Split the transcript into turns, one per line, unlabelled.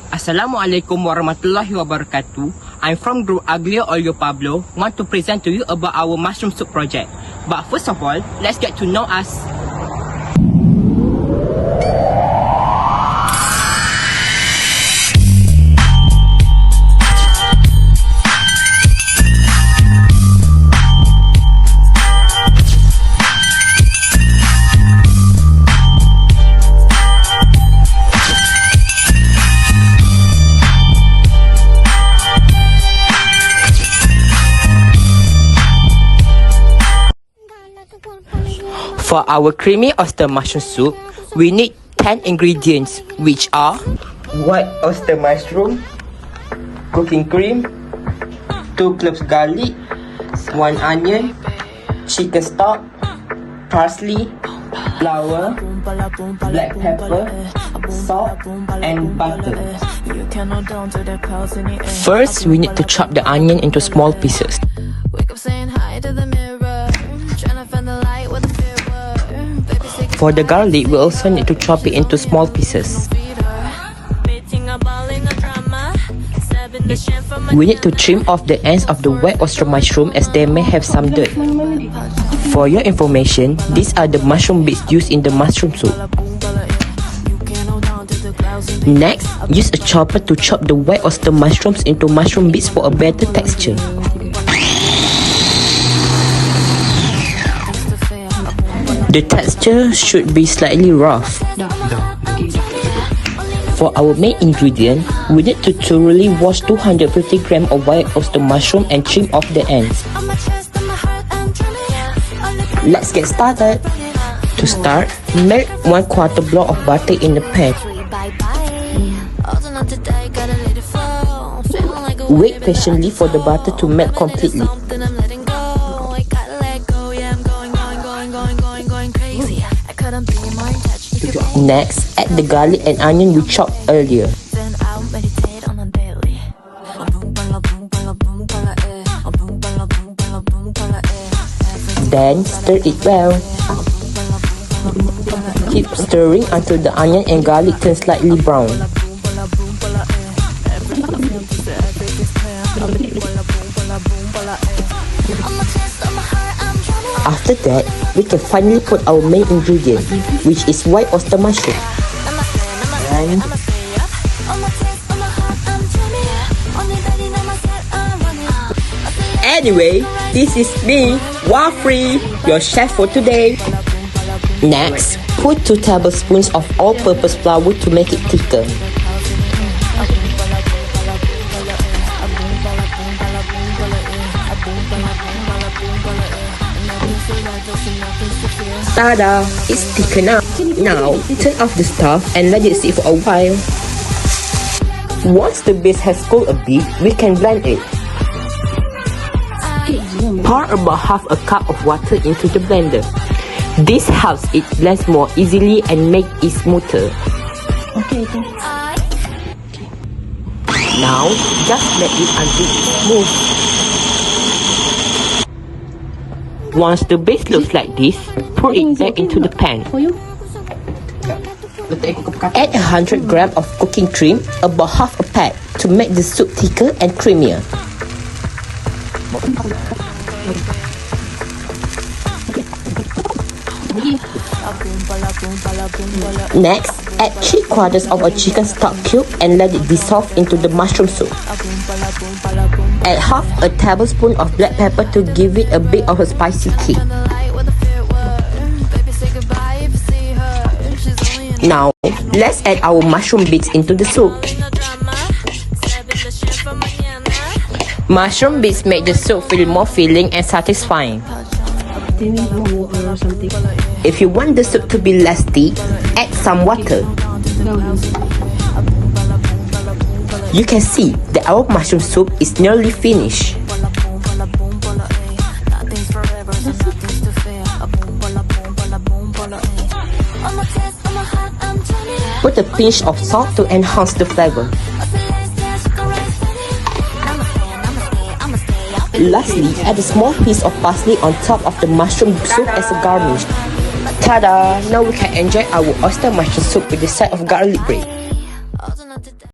Assalamualaikum warahmatullahi wabarakatuh. I'm from group Aglio Olio Pablo. Want to present to you about our mushroom soup project. But first of all, let's get to know us. For our creamy oyster mushroom soup, we need 10 ingredients, which are white oyster mushroom, cooking cream, 2 cloves garlic, 1 onion, chicken stock, parsley, flour, black pepper, salt, and butter. First, we need to chop the onion into small pieces. For the garlic, we also need to chop it into small pieces. We need to trim off the ends of the white oyster mushroom as they may have some dirt. For your information, these are the mushroom bits used in the mushroom soup. Next, use a chopper to chop the white oyster mushrooms into mushroom bits for a better texture. The texture should be slightly rough. For our main ingredient, we need to thoroughly wash 250 grams of white oyster mushroom and trim off the ends. Let's get started. To start, melt 1/4 block of butter in the pan. Wait patiently for the butter to melt completely. Next, add the garlic and onion we chopped earlier. Then stir it well. Keep stirring until the onion and garlic turn slightly brown. After that, we can finally put our main ingredient, which is white oyster mushroom. Anyway, this is me, Wafri, your chef for today. Next, put 2 tablespoons of all-purpose flour to make it thicker. Tada! It's thick enough. Now, turn off the stove and let it sit for a while. Once the base has cooled a bit, we can blend it. Pour about half a cup of water into the blender. This helps it blend more easily and make it smoother. Okay. Now, just let it until it's smooth. Once the base looks like this, pour it back into the pan. Add 100 grams of cooking cream, about half a pack, to make the soup thicker and creamier. Next, add 3/4 of a chicken stock cube and let it dissolve into the mushroom soup. Add half a tablespoon of black pepper to give it a bit of a spicy kick. Now, let's add our mushroom bits into the soup. Mushroom bits make the soup feel more filling and satisfying. If you want the soup to be less thick, add some water. You can see that our mushroom soup is nearly finished. Put a pinch of salt to enhance the flavor. Lastly, add a small piece of parsley on top of the mushroom soup as a garnish. Ta-da! Now we can enjoy our oyster mushroom soup with a side of garlic bread.